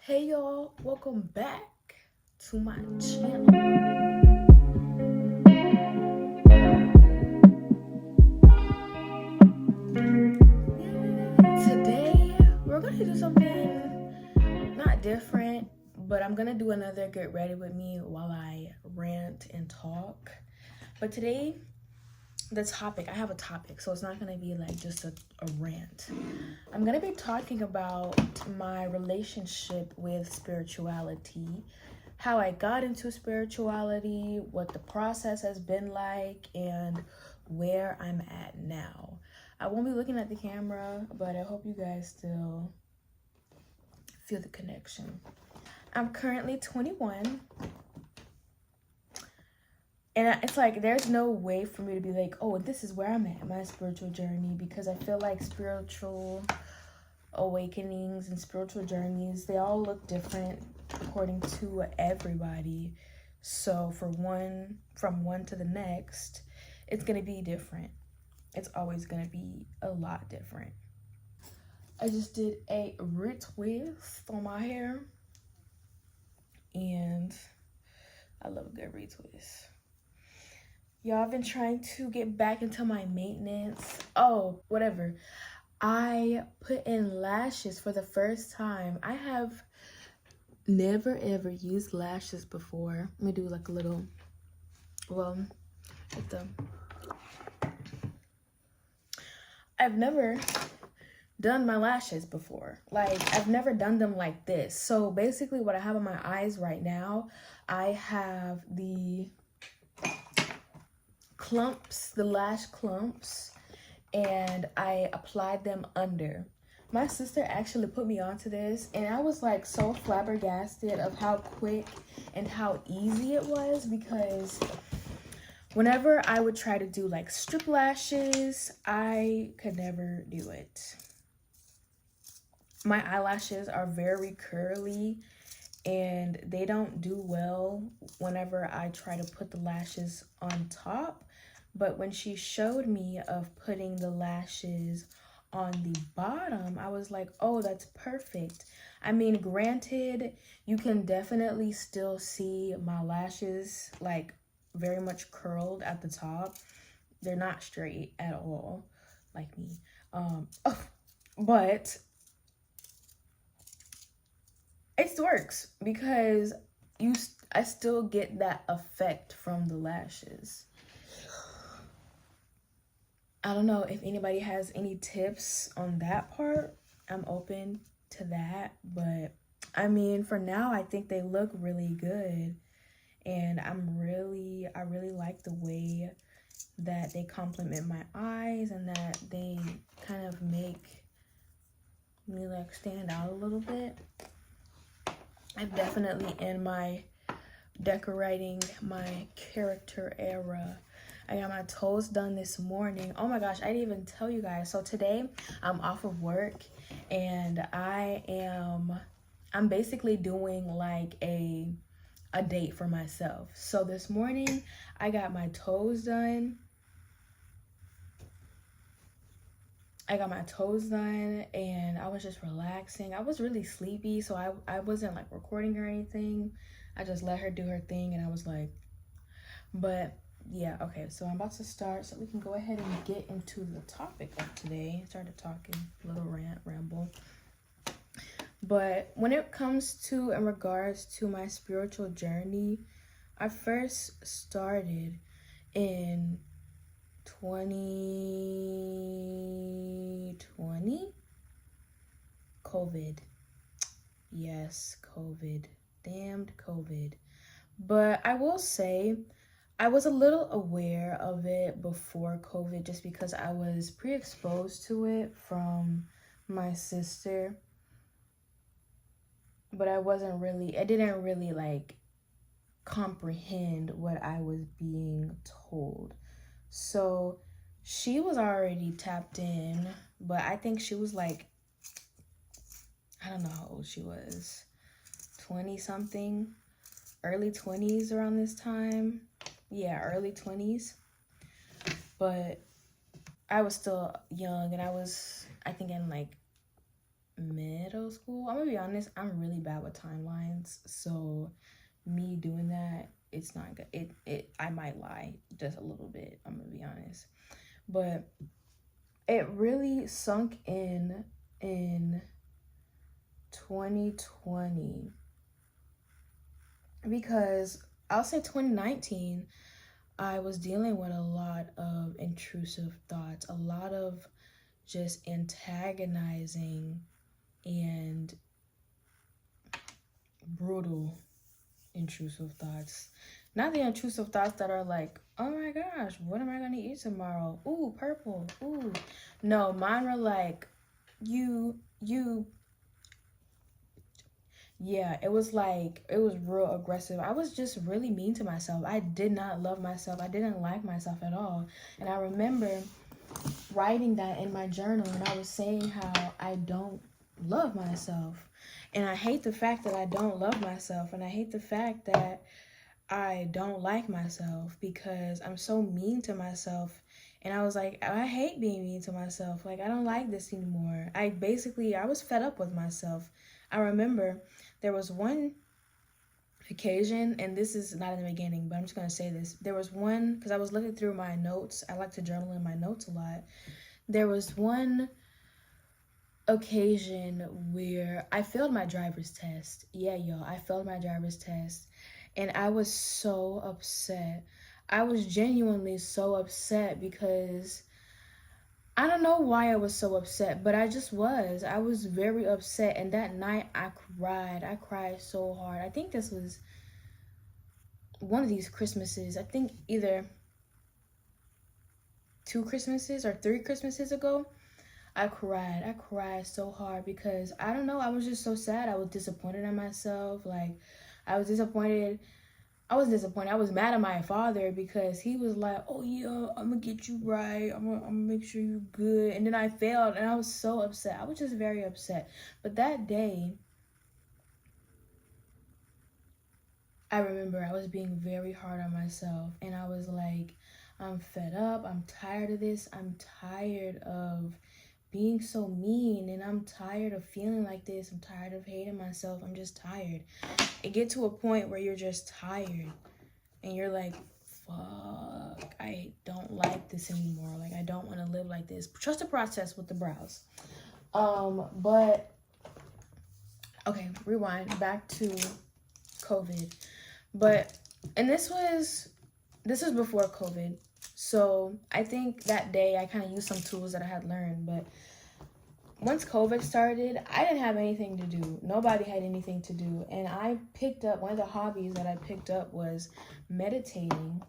Hey y'all, welcome back to my channel. Today, we're gonna do something not different, but I'm gonna do another get ready with me while I rant and talk. But today, I have a topic, so it's not gonna be like just a rant. I'm gonna be talking about my relationship with spirituality, how I got into spirituality, what the process has been like, and where I'm at now. I won't be looking at the camera, but I hope you guys still feel the connection. I'm currently 21. And it's like, there's no way for me to be like, oh, this is where I'm at, my spiritual journey, because I feel like spiritual awakenings and spiritual journeys, they all look different according to everybody. So from one to the next, it's going to be different. It's always going to be a lot different. I just did a retwist on my hair, and I love a good retwist. Y'all, I've been trying to get back into my maintenance. Oh, whatever. I put in lashes for the first time. I have never ever used lashes before. Let me do like a little, I've never done my lashes before. Like, I've never done them like this. So basically what I have on my eyes right now, I have the clumps, the lash clumps, and I applied them under. My sister actually put me onto this, and I was like so flabbergasted of how quick and how easy it was, because whenever I would try to do like strip lashes, I could never do it. My eyelashes are very curly and they don't do well whenever I try to put the lashes on top. But when she showed me of putting the lashes on the bottom, I was like, oh, that's perfect. I mean, granted, you can definitely still see my lashes like very much curled at the top. They're not straight at all, like me. But it works because I still get that effect from the lashes. I don't know if anybody has any tips on that part. I'm open to that, but I mean, for now, I think they look really good, and I really like the way that they complement my eyes and that they kind of make me like stand out a little bit. I'm definitely in my decorating my character era. I got my toes done this morning. Oh my gosh, I didn't even tell you guys. So today I'm off of work, and I'm basically doing like a date for myself. So this morning I got my toes done. And I was just relaxing. I was really sleepy, so I wasn't like recording or anything. I just let her do her thing, and I was like, but yeah, okay, so I'm about to start, so we can go ahead and get into the topic of today. I started talking, a little ramble. But when it comes to, in regards to my spiritual journey, I first started in 2020. COVID. Yes, COVID. Damned COVID. But I will say, I was a little aware of it before COVID just because I was pre-exposed to it from my sister. But I didn't really like comprehend what I was being told. So she was already tapped in, but I think she was like, I don't know how old she was, 20 something, early 20s around this time. Yeah, early 20s. But I was still young, and I think in like middle school. I'm gonna be honest, I'm really bad with timelines. So me doing that, it's not good. I might lie just a little bit, I'm gonna be honest. But it really sunk in 2020, because I'll say 2019, I was dealing with a lot of intrusive thoughts, a lot of just antagonizing and brutal intrusive thoughts. Not the intrusive thoughts that are like, oh my gosh, what am I gonna eat tomorrow? Ooh, purple. Ooh. No, mine were like, you. Yeah, it was real aggressive. I was just really mean to myself. I did not love myself. I didn't like myself at all. And I remember writing that in my journal, and I was saying how I don't love myself. And I hate the fact that I don't love myself. And I hate the fact that I don't like myself because I'm so mean to myself. And I was like, I hate being mean to myself. Like, I don't like this anymore. I was fed up with myself. I remember there was one occasion, and this is not in the beginning, but I'm just going to say this. There was one, because I was looking through my notes. I like to journal in my notes a lot. There was one occasion where I failed my driver's test. Yeah, y'all, I failed my driver's test. And I was so upset. I was genuinely so upset because I don't know why I was so upset, but I just was. I was very upset. And that night I cried. I cried so hard. I think this was one of these Christmases. I think either 2 Christmases or 3 Christmases ago. I cried so hard because I don't know. I was just so sad. I was disappointed in myself. Like, I was disappointed. I was mad at my father because he was like, oh yeah, I'm gonna get you right. I'm gonna make sure you're good. And then I failed and I was so upset. I was just very upset. But that day, I remember I was being very hard on myself. And I was like, I'm fed up. I'm tired of this. I'm tired of being so mean, and I'm tired of feeling like this. I'm tired of hating myself. I'm just tired. It get to a point where you're just tired and you're like, fuck, I don't like this anymore. Like, I don't want to live like this. Trust the process with the brows. But okay, rewind back to COVID. And this was before COVID. So I think that day I kind of used some tools that I had learned. But once COVID started, I didn't have anything to do. Nobody had anything to do. And I picked up, one of the hobbies that I picked up was meditating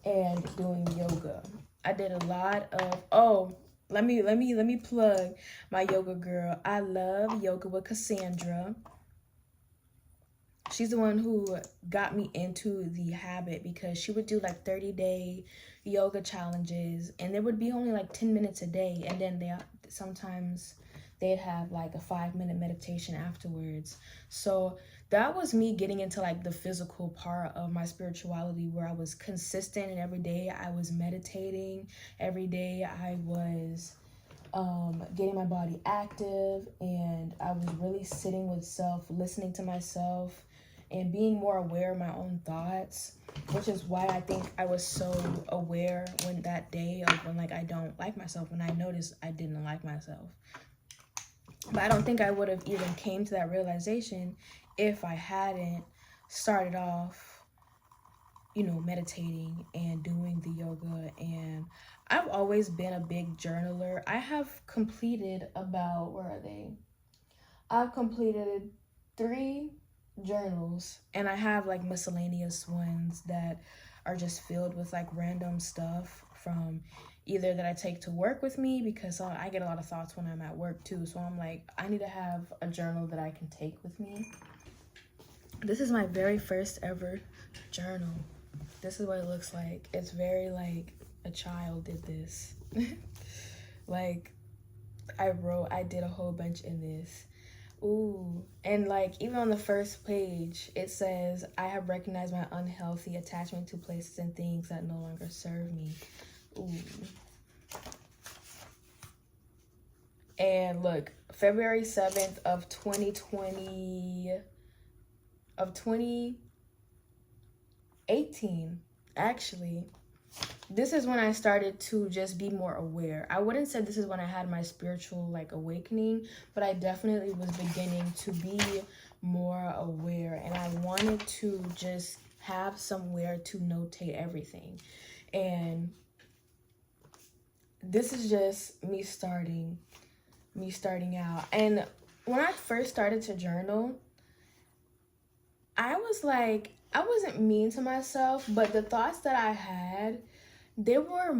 and doing yoga. I did a lot of, let me plug my yoga girl. I love Yoga with Cassandra. She's the one who got me into the habit because she would do like 30-day yoga challenges, and there would be only like 10 minutes a day, and then sometimes they'd have like a 5-minute meditation afterwards. So that was me getting into like the physical part of my spirituality, where I was consistent, and every day I was meditating. Every day I was getting my body active, and I was really sitting with self, listening to myself, and being more aware of my own thoughts, which is why I think I was so aware when that day of when like I don't like myself, when I noticed I didn't like myself. But I don't think I would have even came to that realization if I hadn't started off, meditating and doing the yoga. And I've always been a big journaler. I have completed I've completed 3 journals, and I have like miscellaneous ones that are just filled with like random stuff from either that I take to work with me, because I get a lot of thoughts when I'm at work too. So I'm like, I need to have a journal that I can take with me. This is my very first ever journal. This is what it looks like. It's very like a child did this. Like, I did a whole bunch in this. Ooh, and like even on the first page, it says, I have recognized my unhealthy attachment to places and things that no longer serve me. Ooh. And look, February 7th of 2020, of 2018, actually, this is when I started to just be more aware. I wouldn't say this is when I had my spiritual like awakening, but I definitely was beginning to be more aware, and I wanted to just have somewhere to notate everything. And this is just me starting out. And when I first started to journal, I was like, I wasn't mean to myself, but the thoughts that I had, they were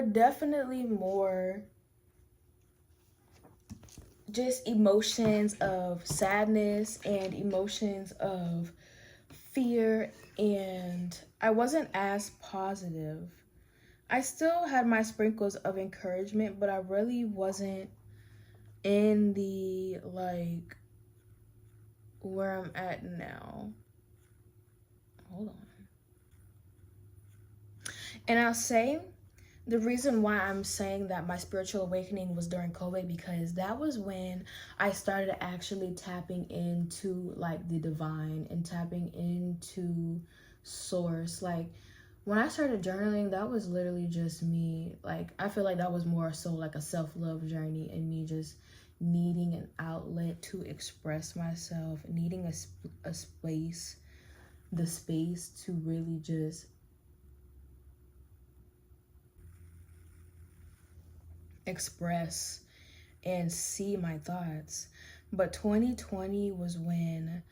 definitely more just emotions of sadness and emotions of fear, and I wasn't as positive. I still had my sprinkles of encouragement, but I really wasn't in the like where I'm at now. Hold on. And I'll say the reason why I'm saying that my spiritual awakening was during COVID, because that was when I started actually tapping into like the divine and tapping into source. Like when I started journaling, that was literally just me. Like I feel like that was more so like a self-love journey, and me just needing an outlet to express myself, needing a space, the space to really just express and see my thoughts. But 2020 was when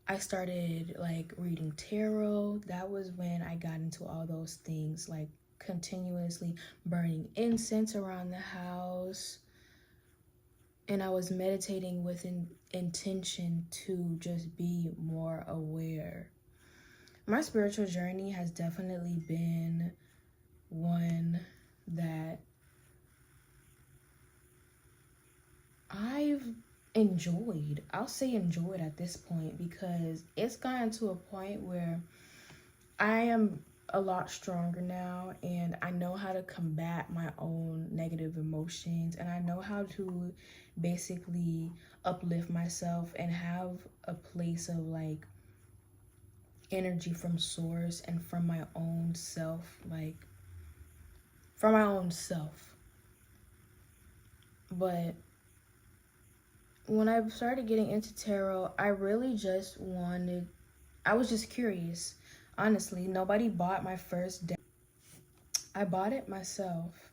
I started like reading tarot. That was when I got into all those things, like continuously burning incense around the house. And I was meditating with an intention to just be more aware. My spiritual journey has definitely been one that I've enjoyed. I'll say enjoyed at this point, because it's gotten to a point where I am a lot stronger now, and I know how to combat my own negative emotions, and I know how to basically uplift myself and have a place of like energy from source and from my own self, like from my own self. But when I started getting into tarot, I really just I was just curious. Honestly, nobody bought my first deck. I bought it myself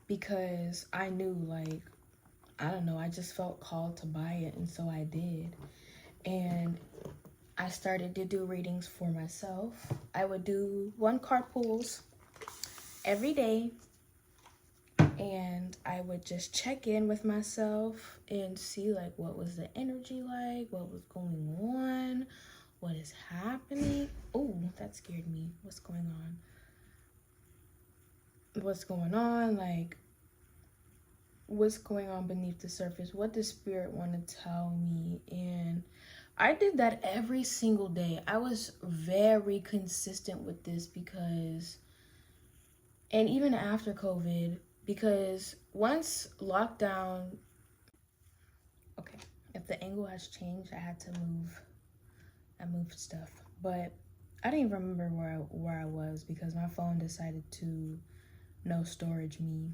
because I knew, like, I don't know, I just felt called to buy it, and so I did. And I started to do readings for myself. I would do 1 card pulls every day, and I would just check in with myself and see like what was the energy like, what was going on, what is happening. Oh, that scared me. What's going on? What's going on? Like, what's going on beneath the surface? What does spirit want to tell me? And I did that every single day. I was very consistent with this because, and even after COVID, because once lockdown, okay, if the angle has changed, I had to move. I moved stuff, but I didn't even remember where I was because my phone decided to no storage me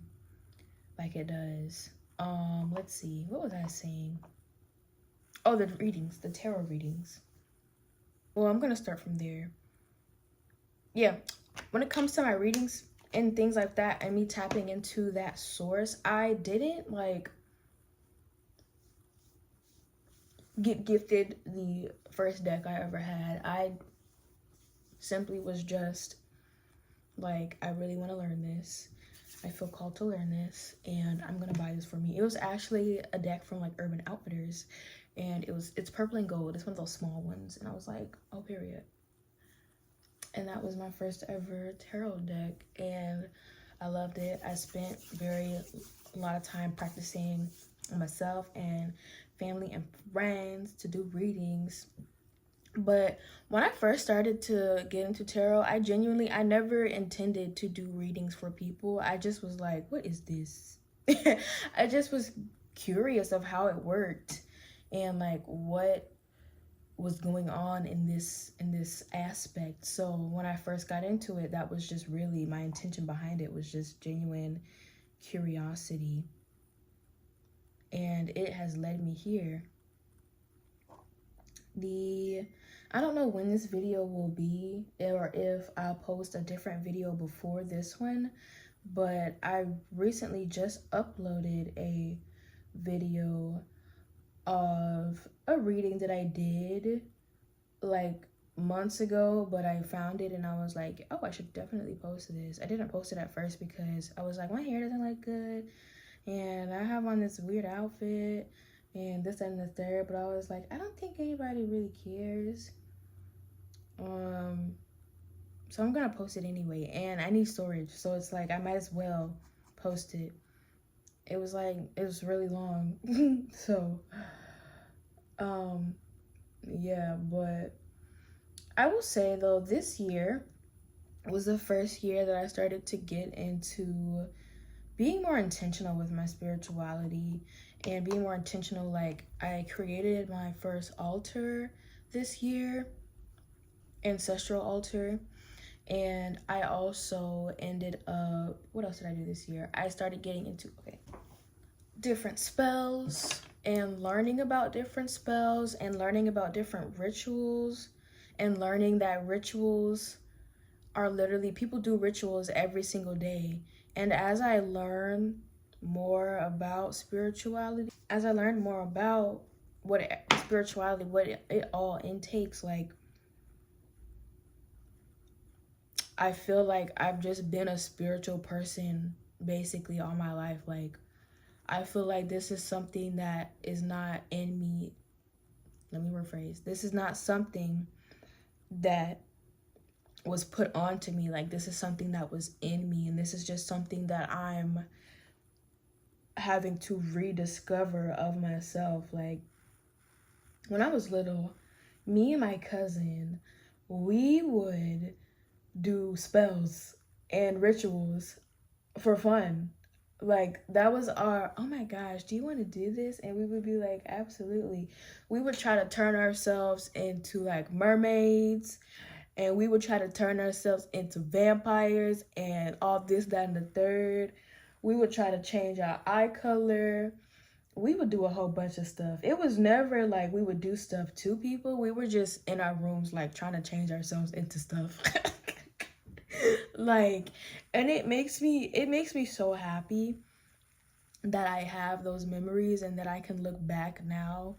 like it does. Let's see, what was I saying? Oh, the readings, the tarot readings. Well, I'm gonna start from there. Yeah, when it comes to my readings and things like that, and me tapping into that source, I didn't like get gifted the first deck I ever had. I simply was just like, I really want to learn this. I feel called to learn this, and I'm gonna buy this for me. It was actually a deck from like Urban Outfitters, and it's purple and gold. It's one of those small ones, and I was like, oh, period. And that was my first ever tarot deck, and I loved it. I spent a lot of time practicing myself and family and friends to do readings. But when I first started to get into tarot, I never intended to do readings for people. I just was like, what is this? I just was curious of how it worked and like what was going on in this aspect. So when I first got into it, that was just really my intention behind it, was just genuine curiosity. And it has led me here. I don't know when this video will be, or if I'll post a different video before this one, but I recently just uploaded a video of a reading that I did like months ago, but I found it and I was like, oh, I should definitely post this. I didn't post it at first because I was like, my hair doesn't look good and I have on this weird outfit and this and the third, but I was like, I don't think anybody really cares. So I'm gonna post it anyway, and I need storage, so it's like I might as well post it. It was really long. So yeah, but I will say though, this year was the first year that I started to get into being more intentional with my spirituality and being more intentional. Like, I created my first altar this year, ancestral altar, and I also ended up, what else did I do this year? I started getting into different spells and learning about different spells and learning about different rituals and learning that rituals are literally, people do rituals every single day. And as I learn more about spirituality, as I learned more about what it all intakes, like, I feel like I've just been a spiritual person basically all my life. Like, I feel like this is something that is not in me. Let me rephrase. This is not something that was put onto me. Like, this is something that was in me, and this is just something that I'm having to rediscover of myself. Like, when I was little, me and my cousin, we would do spells and rituals for fun. Like, that was our, oh my gosh, do you want to do this? And we would be like, absolutely. We would try to turn ourselves into like mermaids, and we would try to turn ourselves into vampires and all this, that, and the third. We would try to change our eye color. We would do a whole bunch of stuff. It was never like we would do stuff to people. We were just in our rooms like trying to change ourselves into stuff. Like, and it makes me so happy that I have those memories and that I can look back now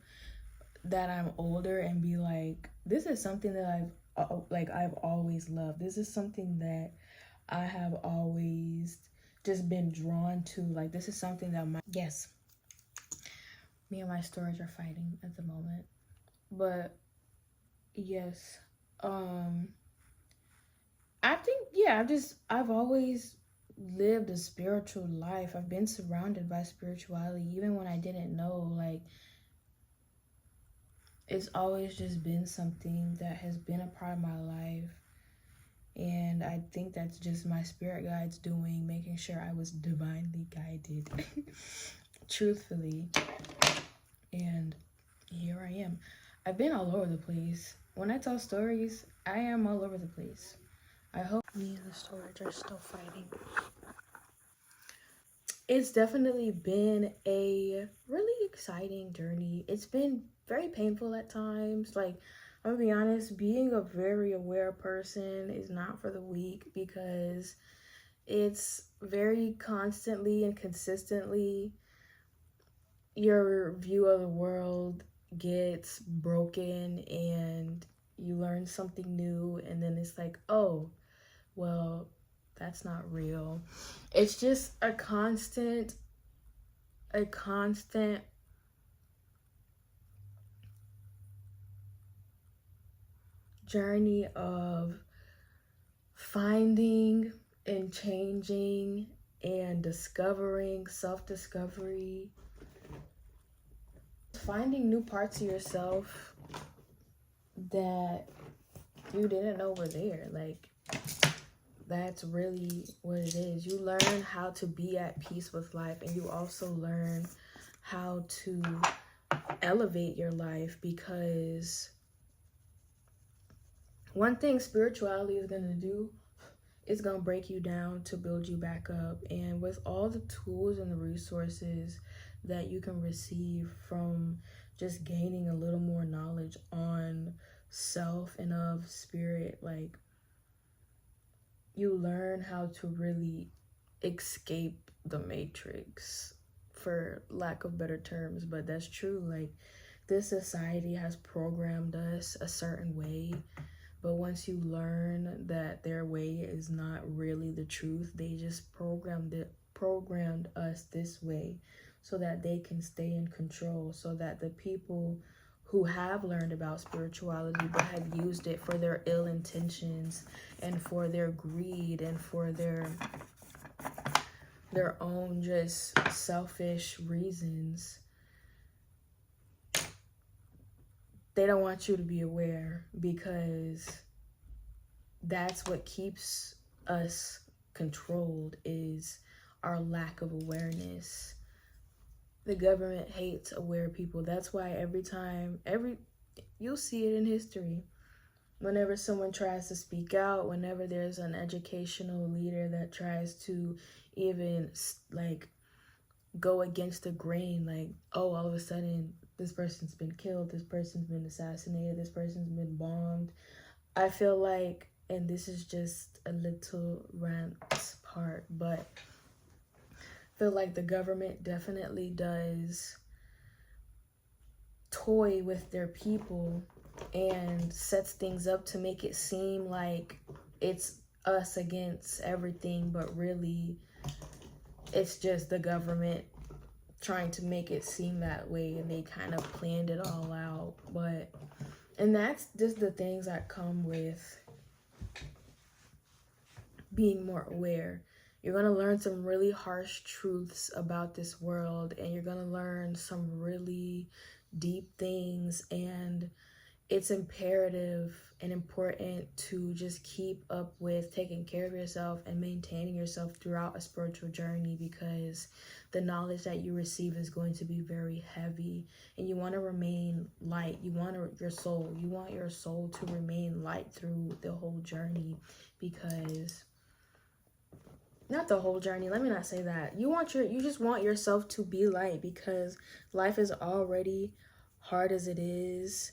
that I'm older and be like, this is something that I've always loved. This is something that I have always just been drawn to. Like, this is something that yes, me and my storage are fighting at the moment. But yes, I think, yeah, I've always lived a spiritual life. I've been surrounded by spirituality even when I didn't know. Like, it's always just been something that has been a part of my life. And I think that's just my spirit guides doing, making sure I was divinely guided. Truthfully. And here I am. I've been all over the place. When I tell stories, I am all over the place. I hope me and the storage are still fighting. It's definitely been a really exciting journey. It's been very painful at times. Like, I'm gonna be honest, being a very aware person is not for the weak, because it's very constantly and consistently your view of the world gets broken and you learn something new, and then it's like, oh, well, that's not real. It's just a constant journey of finding and changing and discovering, self-discovery, finding new parts of yourself that you didn't know were there. Like, that's really what it is. You learn how to be at peace with life, and you also learn how to elevate your life, because one thing spirituality is going to do, it's going to break you down to build you back up. And with all the tools and the resources that you can receive from just gaining a little more knowledge on self and of spirit, like, you learn how to really escape the matrix, for lack of better terms. But that's true. Like, this society has programmed us a certain way, but once you learn that their way is not really the truth, they just programmed us this way so that they can stay in control, so that the people who have learned about spirituality but have used it for their ill intentions and for their greed and for their own just selfish reasons, they don't want you to be aware, because that's what keeps us controlled, is our lack of awareness. The government hates aware people. That's why you'll see it in history. Whenever someone tries to speak out, whenever there's an educational leader that tries to even like go against the grain, like, oh, all of a sudden this person's been killed, this person's been assassinated, this person's been bombed. I feel like, and this is just a little rant part, but I feel like the government definitely does toy with their people and sets things up to make it seem like it's us against everything, but really it's just the government trying to make it seem that way, and they kind of planned it all out. And that's just the things that come with being more aware. You're going to learn some really harsh truths about this world, and you're going to learn some really deep things, and it's imperative and important to just keep up with taking care of yourself and maintaining yourself throughout a spiritual journey, because the knowledge that you receive is going to be very heavy, and you want to remain light. You want your soul to remain light through the whole journey, because not the whole journey, let me not say that. You just want yourself to be light, because life is already hard as it is.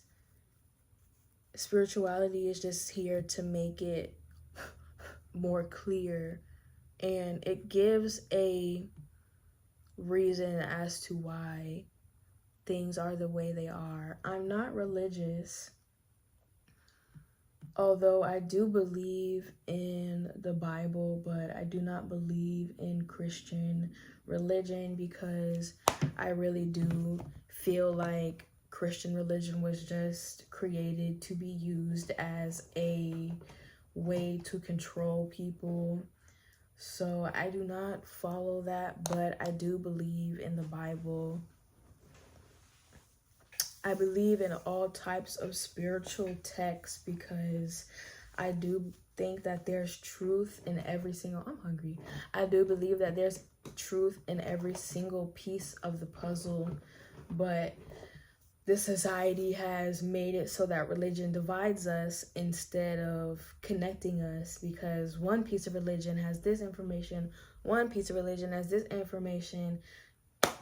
Spirituality is just here to make it more clear, and it gives a reason as to why things are the way they are. I'm not religious, although I do believe in the Bible, but I do not believe in Christian religion, because I really do feel like Christian religion was just created to be used as a way to control people. So I do not follow that, but I do believe in the Bible. I believe in all types of spiritual texts, because I do think that there's truth in every single... I'm hungry. I do believe that there's truth in every single piece of the puzzle, but this society has made it so that religion divides us instead of connecting us, because one piece of religion has this information, one piece of religion has this information.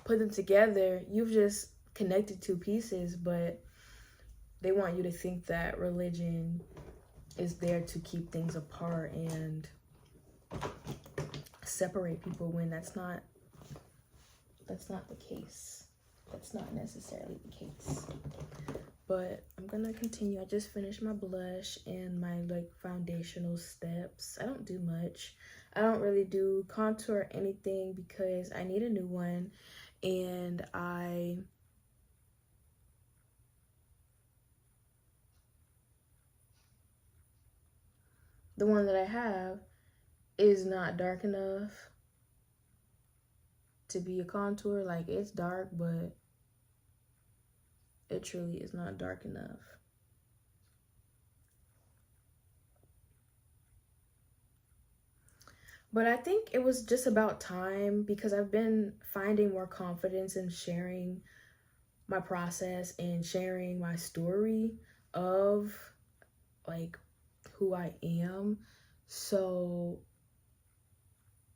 Put them together, you've just connected two pieces, but they want you to think that religion is there to keep things apart and separate people, when that's not the case. That's not necessarily the case. But I'm gonna continue. I just finished my blush and my foundational steps. I don't do much. I don't really do contour or anything, because I need a new one, and the one that I have is not dark enough to be a contour. Like, it's dark, but it truly is not dark enough. But I think it was just about time, because I've been finding more confidence in sharing my process and sharing my story of like who I am. So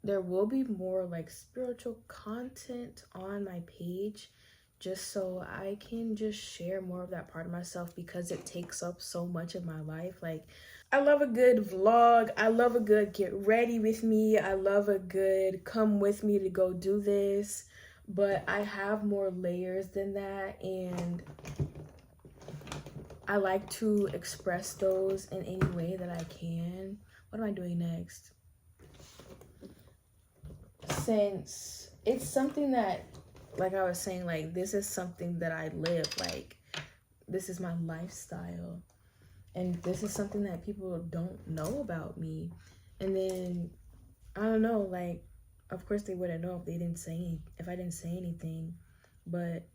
there will be more like spiritual content on my page, just so I can just share more of that part of myself, because it takes up so much of my life. Like, I love a good vlog. I love a good get ready with me. I love a good come with me to go do this. But I have more layers than that, and I like to express those in any way that I can. What am I doing next? Since it's something that, like I was saying, like, this is something that I live, like, this is my lifestyle, and this is something that people don't know about me. And then, I don't know, like, of course they wouldn't know if I didn't say anything. But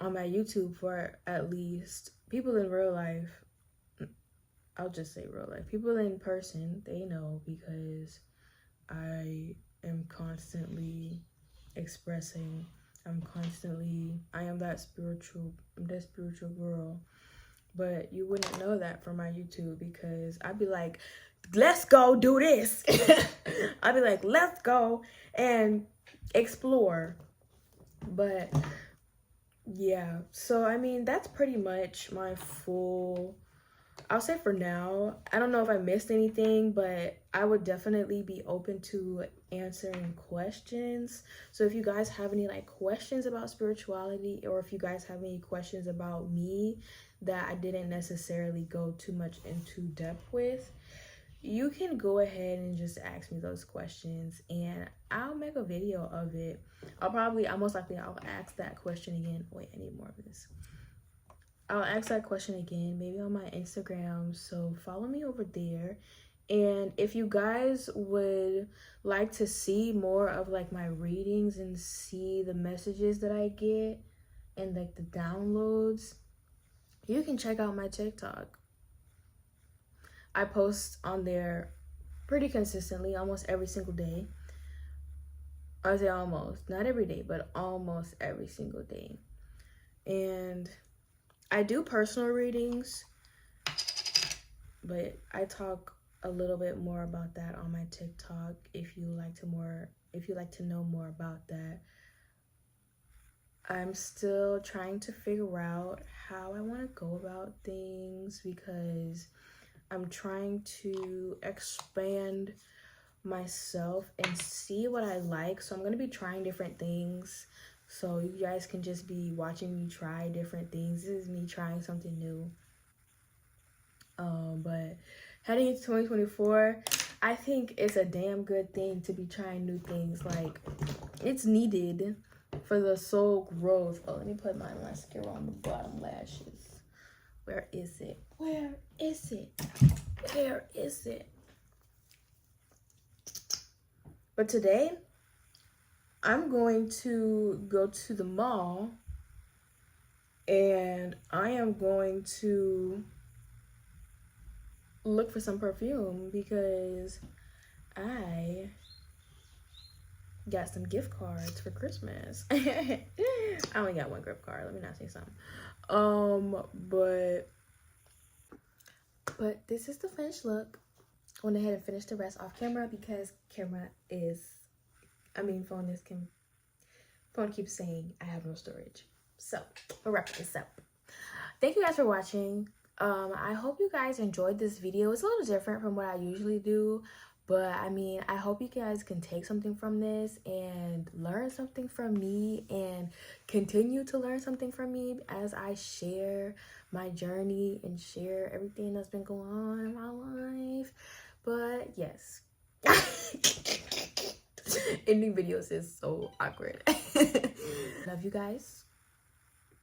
on my YouTube, for at least people in real life, I'll just say real life, people in person, they know, because I am constantly expressing. I am that spiritual girl. But you wouldn't know that from my YouTube, because I'd be like, let's go do this. I'd be like, let's go and explore. But yeah, so I mean, that's pretty much my full, I'll say for now. I don't know if I missed anything, but I would definitely be open to answering questions. So if you guys have any like questions about spirituality, or if you guys have any questions about me that I didn't necessarily go too much into depth with, you can go ahead and just ask me those questions, and I'll make a video of it. I'll ask that question again. Wait, I need more of this. I'll ask that question again, maybe on my Instagram, so follow me over there. And if you guys would like to see more of like my readings and see the messages that I get and like the downloads, you can check out my TikTok. I post on there pretty consistently, almost every single day. I say almost, not every day, but almost every single day. And I do personal readings, but I talk a little bit more about that on my TikTok if you like to know more about that. I'm still trying to figure out how I want to go about things, because I'm trying to expand myself and see what I like. So I'm going to be trying different things. So you guys can just be watching me try different things. This is me trying something new. But heading into 2024, I think it's a damn good thing to be trying new things. Like, it's needed for the soul growth. Oh, let me put my mascara on the bottom lashes. Where is it? Where is it? Where is it? But today, I'm going to go to the mall, and I am going to look for some perfume, because I got some gift cards for Christmas. I only got one gift card. Let me not say something. But this is the finished look. I went ahead and finished the rest off camera, because phone keeps saying I have no storage. So we'll wrap this up. Thank you guys for watching. I hope you guys enjoyed this video. It's a little different from what I usually do, but I mean, I hope you guys can take something from this and learn something from me, and continue to learn something from me as I share my journey and share everything that's been going on in my life. But yes, ending videos is so awkward. Love you guys.